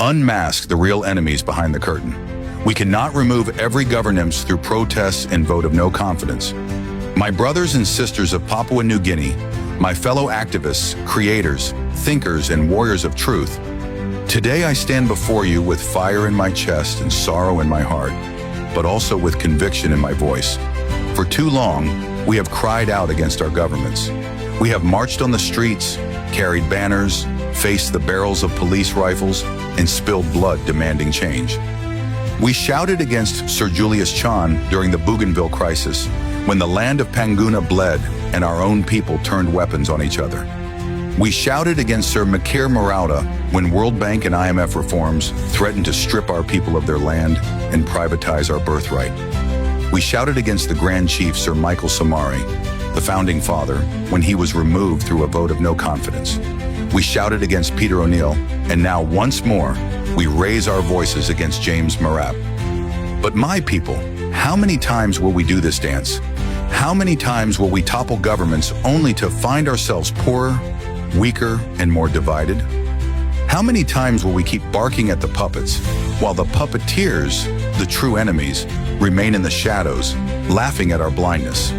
Unmask the real enemies behind the curtain. We cannot remove every governance through protests and vote of no confidence. My brothers and sisters of Papua New Guinea, my fellow activists, creators, thinkers, and warriors of truth, today I stand before you with fire in my chest and sorrow in my heart, but also with conviction in my voice. For too long, we have cried out against our governments. We have marched on the streets, carried banners, faced the barrels of police rifles, and spilled blood demanding change. We shouted against Sir Julius Chan during the Bougainville crisis, when the land of Panguna bled and our own people turned weapons on each other. We shouted against Sir Makir Marauda when World Bank and IMF reforms threatened to strip our people of their land and privatize our birthright. We shouted against the Grand Chief Sir Michael Somare, the founding father, when he was removed through a vote of no confidence. We shouted against Peter O'Neill, and now once more, we raise our voices against James Marap. But my people, how many times will we do this dance? How many times will we topple governments only to find ourselves poorer, weaker, and more divided? How many times will we keep barking at the puppets, while the puppeteers, the true enemies, remain in the shadows, laughing at our blindness?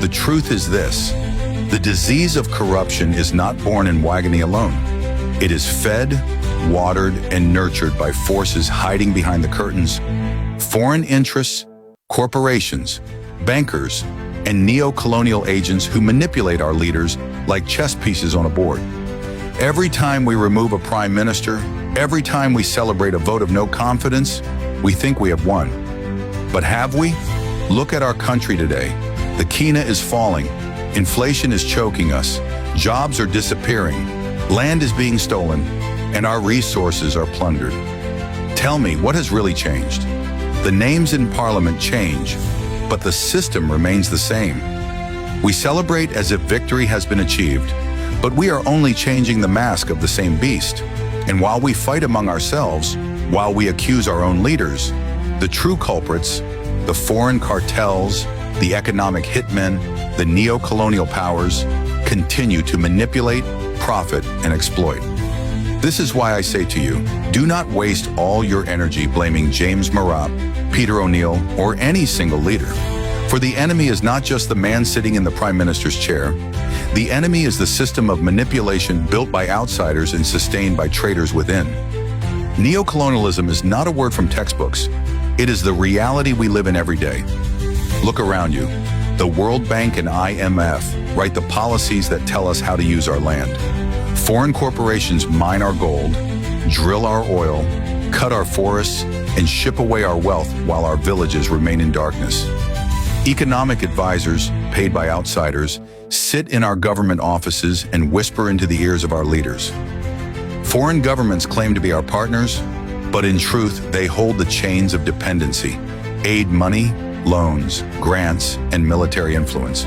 The truth is this: the disease of corruption is not born in Wagani alone. It is fed, watered, and nurtured by forces hiding behind the curtains, foreign interests, corporations, bankers, and neo-colonial agents who manipulate our leaders like chess pieces on a board. Every time we remove a prime minister, every time we celebrate a vote of no confidence, we think we have won. But have we? Look at our country today. The Kina is falling. Inflation is choking us. Jobs are disappearing. Land is being stolen, and our resources are plundered. Tell me, what has really changed? The names in Parliament change, but the system remains the same. We celebrate as if victory has been achieved, but we are only changing the mask of the same beast. And while we fight among ourselves, while we accuse our own leaders, the true culprits, the foreign cartels, the economic hitmen, the neo-colonial powers, continue to manipulate, profit, and exploit. This is why I say to you, do not waste all your energy blaming James Marap, Peter O'Neill, or any single leader. For the enemy is not just the man sitting in the Prime Minister's chair. The enemy is the system of manipulation built by outsiders and sustained by traitors within. Neocolonialism is not a word from textbooks. It is the reality we live in every day. Look around you. The World Bank and IMF write the policies that tell us how to use our land. Foreign corporations mine our gold, drill our oil, cut our forests, and ship away our wealth while our villages remain in darkness. Economic advisors, paid by outsiders, sit in our government offices and whisper into the ears of our leaders. Foreign governments claim to be our partners, but in truth, they hold the chains of dependency, aid money, loans, grants, and military influence.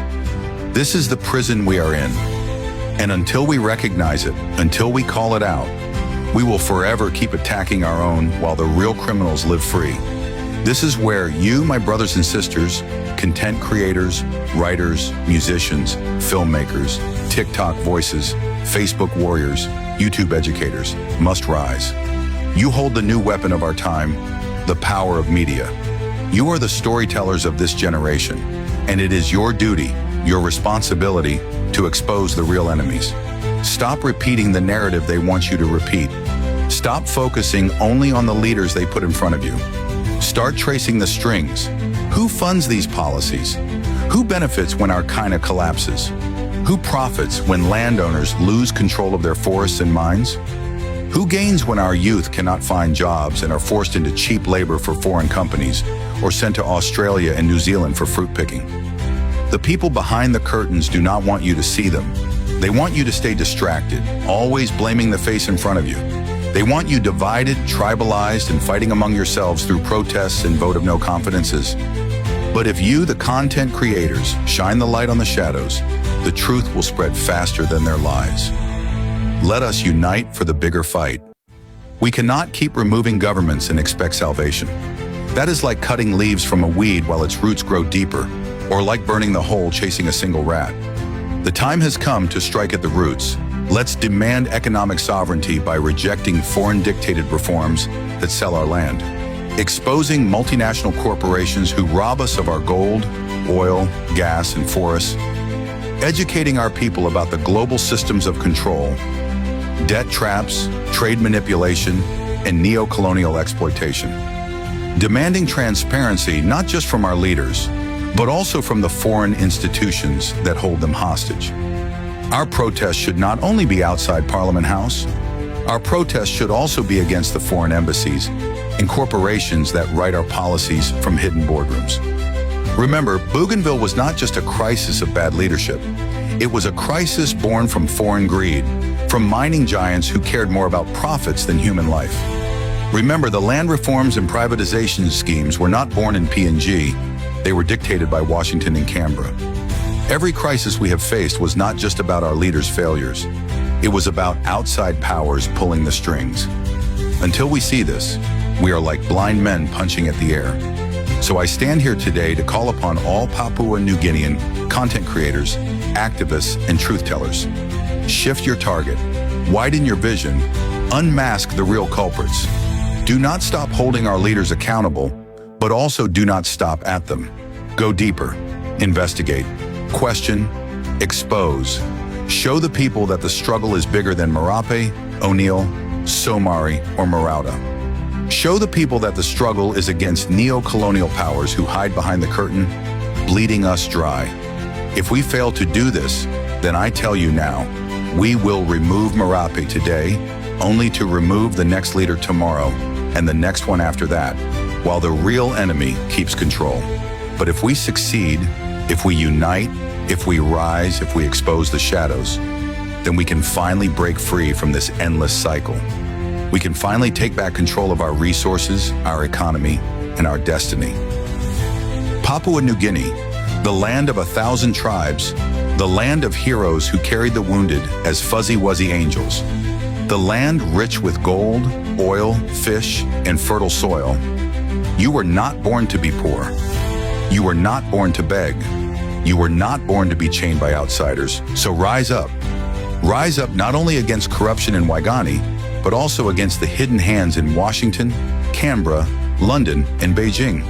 This is the prison we are in. And until we recognize it, until we call it out, we will forever keep attacking our own while the real criminals live free. This is where you, my brothers and sisters, content creators, writers, musicians, filmmakers, TikTok voices, Facebook warriors, YouTube educators, must rise. You hold the new weapon of our time, the power of media. You are the storytellers of this generation, and it is your duty, your responsibility, to expose the real enemies. Stop repeating the narrative they want you to repeat. Stop focusing only on the leaders they put in front of you. Start tracing the strings. Who funds these policies? Who benefits when our Kina collapses? Who profits when landowners lose control of their forests and mines? Who gains when our youth cannot find jobs and are forced into cheap labor for foreign companies or sent to Australia and New Zealand for fruit picking? The people behind the curtains do not want you to see them. They want you to stay distracted, always blaming the face in front of you. They want you divided, tribalized, and fighting among yourselves through protests and vote of no confidences. But if you, the content creators, shine the light on the shadows, the truth will spread faster than their lies. Let us unite for the bigger fight. We cannot keep removing governments and expect salvation. That is like cutting leaves from a weed while its roots grow deeper, or like burning the hole chasing a single rat. The time has come to strike at the roots, Let's demand economic sovereignty by rejecting foreign-dictated reforms that sell our land, exposing multinational corporations who rob us of our gold, oil, gas, and forests, educating our people about the global systems of control, debt traps, trade manipulation, and neo-colonial exploitation. Demanding transparency not just from our leaders, but also from the foreign institutions that hold them hostage. Our protest should not only be outside Parliament House, our protest should also be against the foreign embassies and corporations that write our policies from hidden boardrooms. Remember, Bougainville was not just a crisis of bad leadership. It was a crisis born from foreign greed, from mining giants who cared more about profits than human life. Remember, the land reforms and privatization schemes were not born in PNG. They were dictated by Washington and Canberra. Every crisis we have faced was not just about our leaders' failures. It was about outside powers pulling the strings. Until we see this, we are like blind men punching at the air. So I stand here today to call upon all Papua New Guinean content creators, activists, and truth-tellers. Shift your target, widen your vision, unmask the real culprits. Do not stop holding our leaders accountable, but also do not stop at them. Go deeper, investigate, question, expose. Show the people that the struggle is bigger than Marape, O'Neill, Somari, or Marauda. Show the people that the struggle is against neo-colonial powers who hide behind the curtain, bleeding us dry. If we fail to do this, then I tell you now, we will remove Marape today, only to remove the next leader tomorrow, and the next one after that, while the real enemy keeps control. But if we succeed, if we unite, if we rise, if we expose the shadows, then we can finally break free from this endless cycle. We can finally take back control of our resources, our economy, and our destiny. Papua New Guinea, the land of 1,000 tribes, the land of heroes who carried the wounded as fuzzy-wuzzy angels, the land rich with gold, oil, fish, and fertile soil. You were not born to be poor. You were not born to beg. You were not born to be chained by outsiders. So rise up. Rise up not only against corruption in Waigani, but also against the hidden hands in Washington, Canberra, London, and Beijing.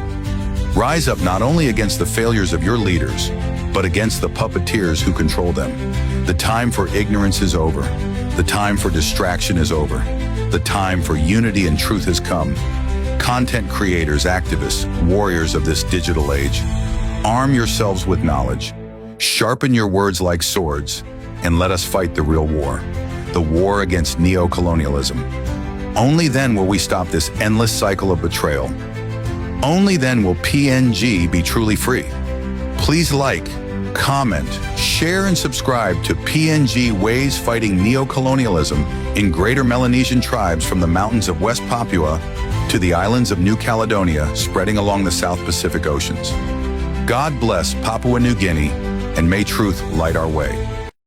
Rise up not only against the failures of your leaders, but against the puppeteers who control them. The time for ignorance is over. The time for distraction is over. The time for unity and truth has come. Content creators, activists, warriors of this digital age, arm yourselves with knowledge, sharpen your words like swords, and let us fight the real war, the war against neo-colonialism. Only then will we stop this endless cycle of betrayal. Only then will PNG be truly free. Please like, comment, share, and subscribe to PNG Ways Fighting Neo-Colonialism in Greater Melanesian Tribes from the mountains of West Papua to the islands of New Caledonia spreading along the South Pacific Oceans. God bless Papua New Guinea, and may truth light our way.